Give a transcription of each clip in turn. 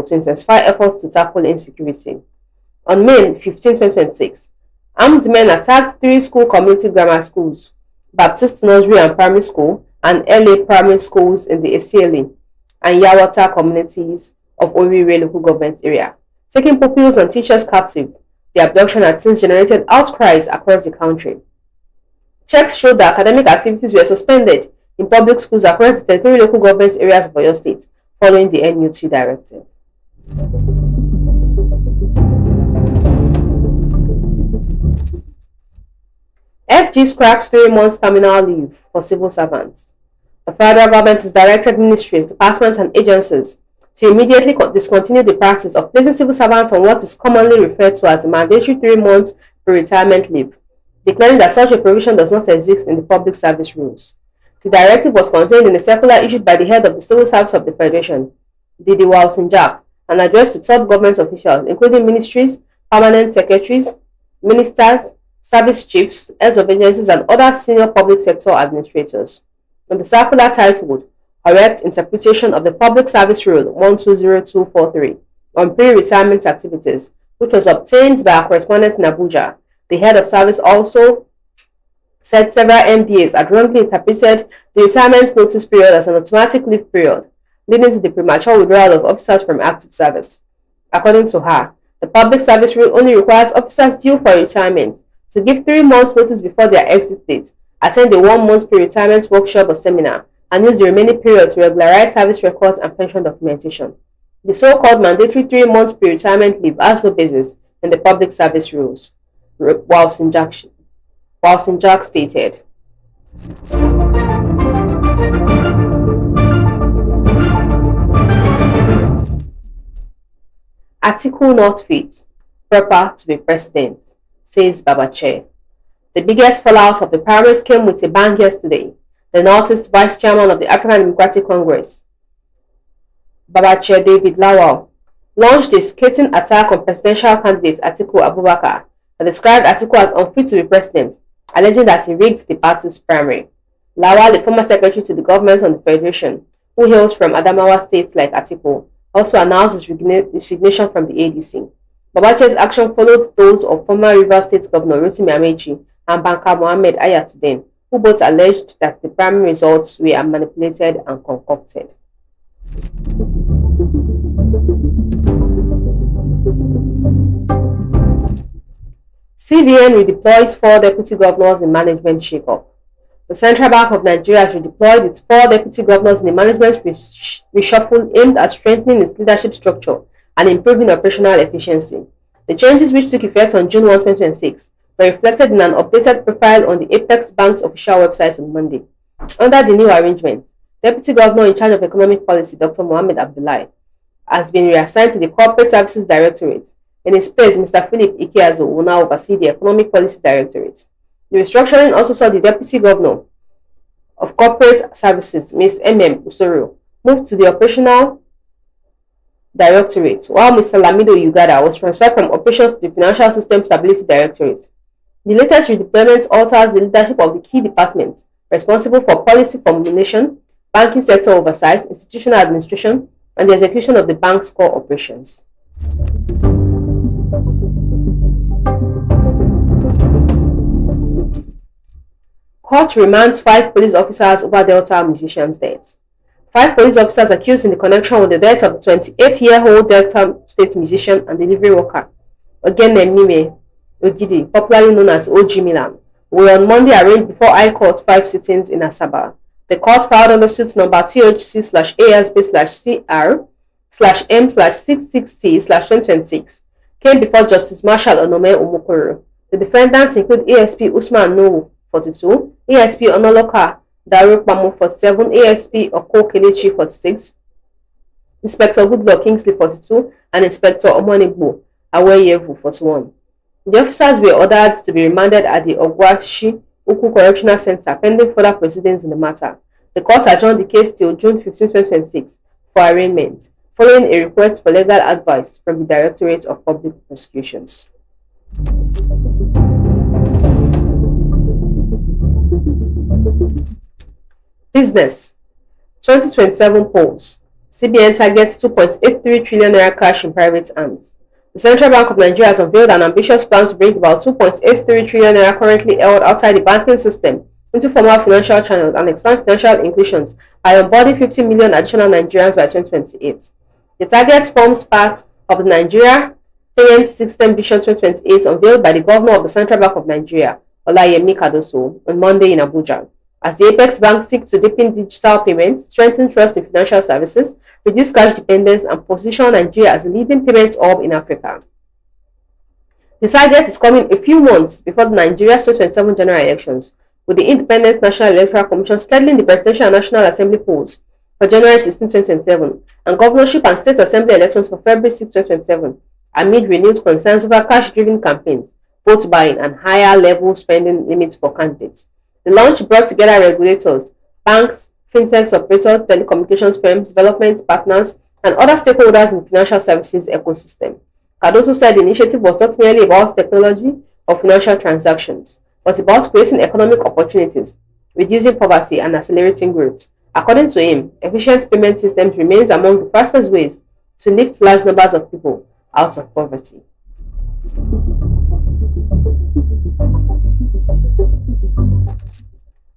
to intensify efforts to tackle insecurity. On May 15, 2026, armed men attacked three school community grammar schools, Baptist Nursery and Primary School, and LA Primary Schools in the Esiele and Yawata communities of Orire local government area, taking pupils and teachers captive. The abduction had since generated outcries across the country. Checks showed that academic activities were suspended in public schools across the 33 local government areas of Oyo State following the NUT directive. FG scraps 3 months terminal leave for civil servants. The federal government has directed ministries, departments, and agencies to immediately discontinue the practice of placing civil servants on what is commonly referred to as the mandatory 3 months pre-retirement leave, declaring that such a provision does not exist in the public service rules. The directive was contained in a circular issued by the head of the Civil Service of the Federation, Didi Walsinjak, and addressed to top government officials, including ministries, permanent secretaries, ministers, service chiefs, heads of agencies, and other senior public sector administrators. In the circular titled Correct Interpretation of the Public Service Rule 120243 on pre-retirement activities, which was obtained by a correspondent in Abuja, the head of service also said several MPAs had wrongly interpreted the retirement notice period as an automatic leave period, leading to the premature withdrawal of officers from active service. According to her, the public service rule only requires officers due for retirement to give 3 months notice before their exit date, attend a 1-month pre-retirement workshop or seminar, and use the remaining period to regularize service records and pension documentation. The so-called mandatory 3 months pre-retirement leave has no basis in the public service rules, Walsinjak stated. Atiku not fit, proper to be president, says Babache. The biggest fallout of the primaries came with a bang yesterday. The Northeast Vice Chairman of the African Democratic Congress, Babache David Lawal, launched a scathing attack on presidential candidate Atiku Abubakar that described Atiku as unfit to be president, alleging that he rigged the party's primary. Lawal, a former secretary to the government on the Federation, who hails from Adamawa states like Atiku, also announced his resignation from the ADC. Babache's action followed those of former Rivers State Governor Rotimi Amechi and banker Mohammed Ayatudin, who both alleged that the primary results were manipulated and concocted. CBN redeploys 4 deputy governors in management shake-up. The Central Bank of Nigeria has redeployed its 4 deputy governors in a management reshuffle aimed at strengthening its leadership structure and improving operational efficiency. The changes, which took effect on June 1, 2026, were reflected in an updated profile on the Apex Bank's official website on Monday. Under the new arrangement, Deputy Governor in charge of Economic Policy, Dr. Mohammed Abdullahi, has been reassigned to the Corporate Services Directorate. In his place, Mr. Philip Ikeazo will now oversee the Economic Policy Directorate. The restructuring also saw the Deputy Governor of Corporate Services, Ms. M.M. Usoro, moved to the Operational Directorate, while Mr. Lamido Ugada was transferred from Operations to the Financial System Stability Directorate. The latest redeployment alters the leadership of the key departments responsible for policy formulation, banking sector oversight, institutional administration, and the execution of the bank's core operations. Court remands 5 police officers over Delta musician's death. 5 police officers accused in the connection with the death of the 28-year-old Delta State musician and delivery worker, Ogene Mime Ogidi, popularly known as OG Milan, were on Monday arraigned before High Court 5 sittings in Asaba. The court filed under suit number THC/ASB/CR/M/660/2026 came before Justice Marshall Onome Omokoro. The defendants include ASP Usman Nuhu, 42, ASP Onoloka Daru Pamo, 47, ASP Oko Kelechi, 46, Inspector Goodluck Kingsley, 42, and Inspector Omonigbo Aweyevu, 41. The officers were ordered to be remanded at the Ogwashi Uku Correctional Center pending further proceedings in the matter. The court adjourned the case till June 15, 2026 for arraignment, following a request for legal advice from the Directorate of Public Prosecutions. Business. 2027 polls. CBN targets 2.83 trillion naira cash in private hands. The Central Bank of Nigeria has unveiled an ambitious plan to bring about 2.83 trillion naira currently held outside the banking system into formal financial channels and expand financial inclusions by onboarding 50 million additional Nigerians by 2028. The target forms part of the Nigeria Payment System Vision 2028 unveiled by the Governor of the Central Bank of Nigeria, Olanireti, on Monday in Abuja. As the Apex Bank seeks to deepen digital payments, strengthen trust in financial services, reduce cash dependence, and position Nigeria as a leading payment hub in Africa. The target is coming a few months before the Nigeria's 2027 general elections, with the Independent National Electoral Commission scheduling the Presidential and National Assembly polls for January 16, 2027, and governorship and state assembly elections for February 6, 2027, amid renewed concerns over cash-driven campaigns, vote buying, and higher-level spending limits for candidates. The launch brought together regulators, banks, fintech operators, telecommunications firms, development partners, and other stakeholders in the financial services ecosystem. Cardoso said the initiative was not merely about technology or financial transactions, but about creating economic opportunities, reducing poverty, and accelerating growth. According to him, efficient payment systems remains among the fastest ways to lift large numbers of people out of poverty.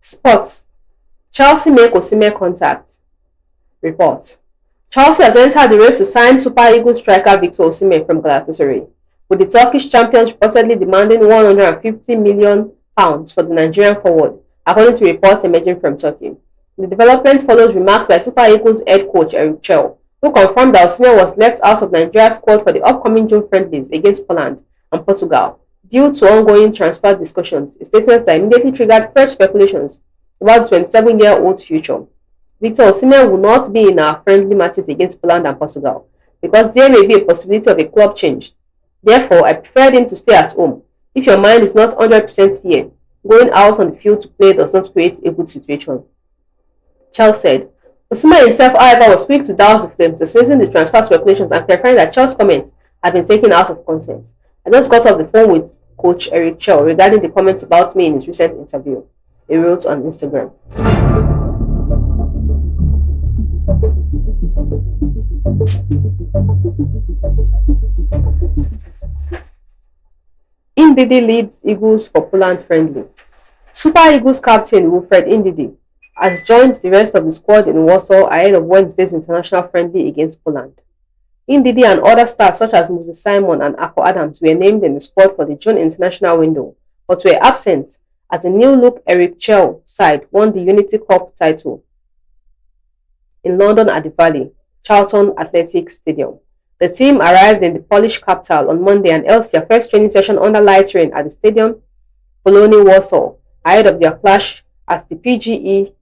Sports. Chelsea make Osimhen contact. Report. Chelsea has entered the race to sign Super Eagles striker Victor Osimhen from Galatasaray, with the Turkish champions reportedly demanding £150 million for the Nigerian forward, according to reports emerging from Turkey. The development follows remarks by Super Eagles head coach Eric Chell, who confirmed that Osimhen was left out of Nigeria's squad for the upcoming June friendlies against Poland and Portugal due to ongoing transfer discussions, a statement that immediately triggered fresh speculations about the 27-year-old's future. Victor Osimhen will not be in our friendly matches against Poland and Portugal because there may be a possibility of a club change. Therefore, I preferred him to stay at home. If your mind is not 100% here, going out on the field to play does not create a good situation. Charles said. Osimhen himself, however, was quick to douse the flames, dismissing the transfer speculations and clarifying that Charles' comments had been taken out of context. I just got off the phone with Coach Eric Chell regarding the comments about me in his recent interview, he wrote on Instagram. Ndidi leads Eagles for Poland friendly. Super Eagles captain Wilfred Ndidi has joined the rest of the squad in Warsaw ahead of Wednesday's international friendly against Poland. Ndidi and other stars such as Moses Simon and Ako Adams were named in the squad for the June international window, but were absent as the new-look Eric Chell side won the Unity Cup title in London at the Valley Charlton Athletic Stadium. The team arrived in the Polish capital on Monday and held their first training session under light rain at the Stadium Polonii Warsaw ahead of their clash at the PGE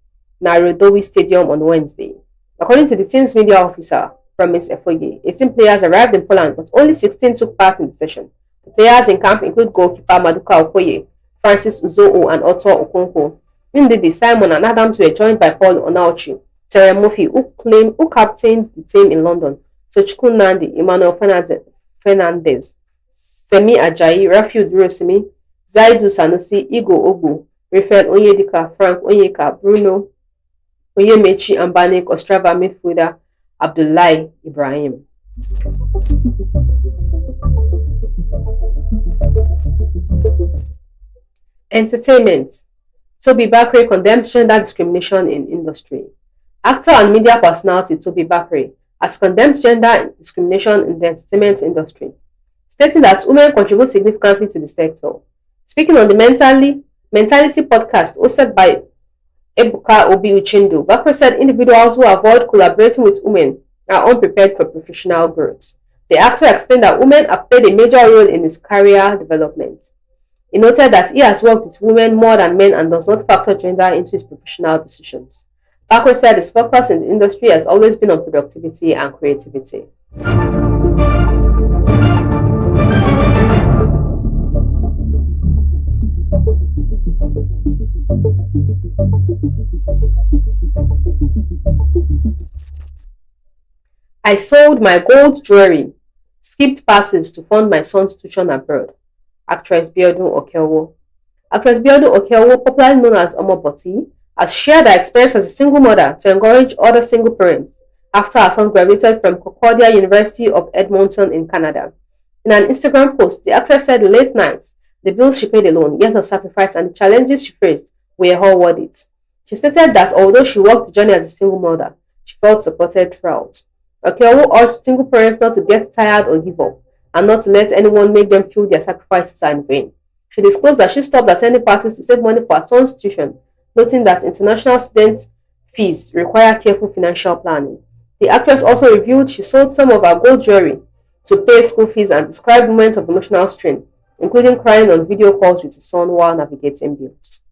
Narodowy Stadium on Wednesday. According to the team's media officer, Promise Efoye, 18 players arrived in Poland, but only 16 took part in the session. The players in camp include goalkeeper Maduka Okoye, Francis Uzoo, and Otto Okonkwo. Ndidi, Simon, and Adams were joined by Paul Onauchi, Terry Murphy, who captains the team in London, Tochukwu Nandi, Emmanuel Fernandez, Semi Ajayi, Rafiu Durosimi, Zaidu Sanusi, Igo Ogu, Rafael Onyedika, Frank Onyeka, Bruno Onyemechi, and Banik Ostrava midfielder Abdullahi Ibrahim. Entertainment. Toby Bakre condemns gender discrimination in industry. Actor and media personality Toby Bakre has condemned gender discrimination in the entertainment industry, stating that women contribute significantly to the sector. Speaking on the Mentality podcast hosted by Ebuka Obi Uchendu, Bakre said individuals who avoid collaborating with women are unprepared for professional growth. The actor explained that women have played a major role in his career development. He noted that he has worked with women more than men and does not factor gender into his professional decisions. Bakre said his focus in the industry has always been on productivity and creativity. I sold my gold jewelry, skipped parties to fund my son's tuition abroad. Actress Biodun Okeowo. Actress Biodun Okeowo, popularly known as Omoboti, has shared her experience as a single mother to encourage other single parents after her son graduated from Concordia University of Edmonton in Canada. In an Instagram post, the actress said late nights, the bills she paid alone, years of sacrifice, and the challenges she faced were all worth it. She stated that although she walked the journey as a single mother, she felt supported throughout. Okeowo urged single parents not to get tired or give up, and not to let anyone make them feel their sacrifices are in vain. She disclosed that she stopped attending parties to save money for her son's tuition, noting that international students' fees require careful financial planning. The actress also revealed she sold some of her gold jewelry to pay school fees and described moments of emotional strain, including crying on video calls with his son while navigating bills.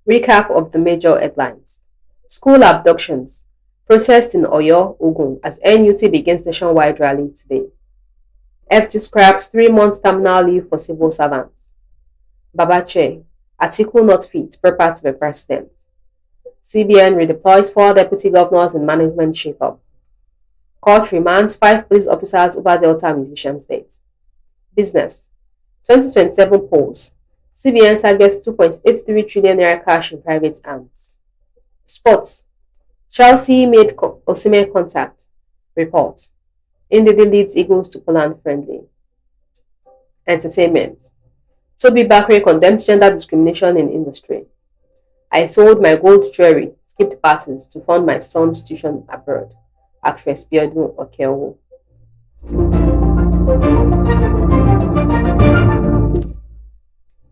Recap of the major headlines. School abductions. Protest in Oyo, Ogun as NUT begins nationwide rally today. FG scraps 3 months terminal leave for civil servants. Babache, Atiku not fit, prepare to be president. CBN redeploys 4 deputy governors in management shakeup. Court remands 5 police officers over Delta musician's death. Business. 2027 polls. CBN targets 2.83 trillion naira cash in private hands. Sports. Chelsea made Osimhen contact. Report. Ndidi leads Eagles to Poland friendly. Entertainment. Toby Bakre condemns gender discrimination in industry. I sold my gold jewelry, skipped parties to fund my son's tuition abroad. Actress Biodun Okeowo.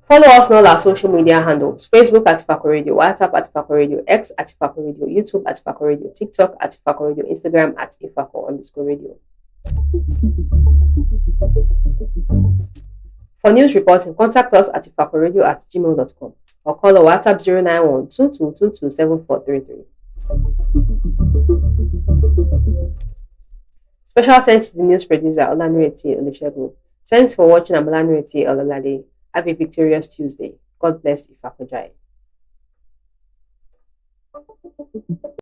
Follow us on all our social media handles: Facebook at Ifako Radio, WhatsApp at Ifako Radio, X at Ifako Radio, YouTube at Ifako Radio, TikTok at Ifako Radio, Instagram at Ifako_radio. For news reporting, contact us at ifakoradio@gmail.com or call our WhatsApp 091-2222-7433. Special thanks to the news producer Olanireti. Thanks for watching. I'm Olanireti Ololade. Have a victorious Tuesday. God bless Ifako.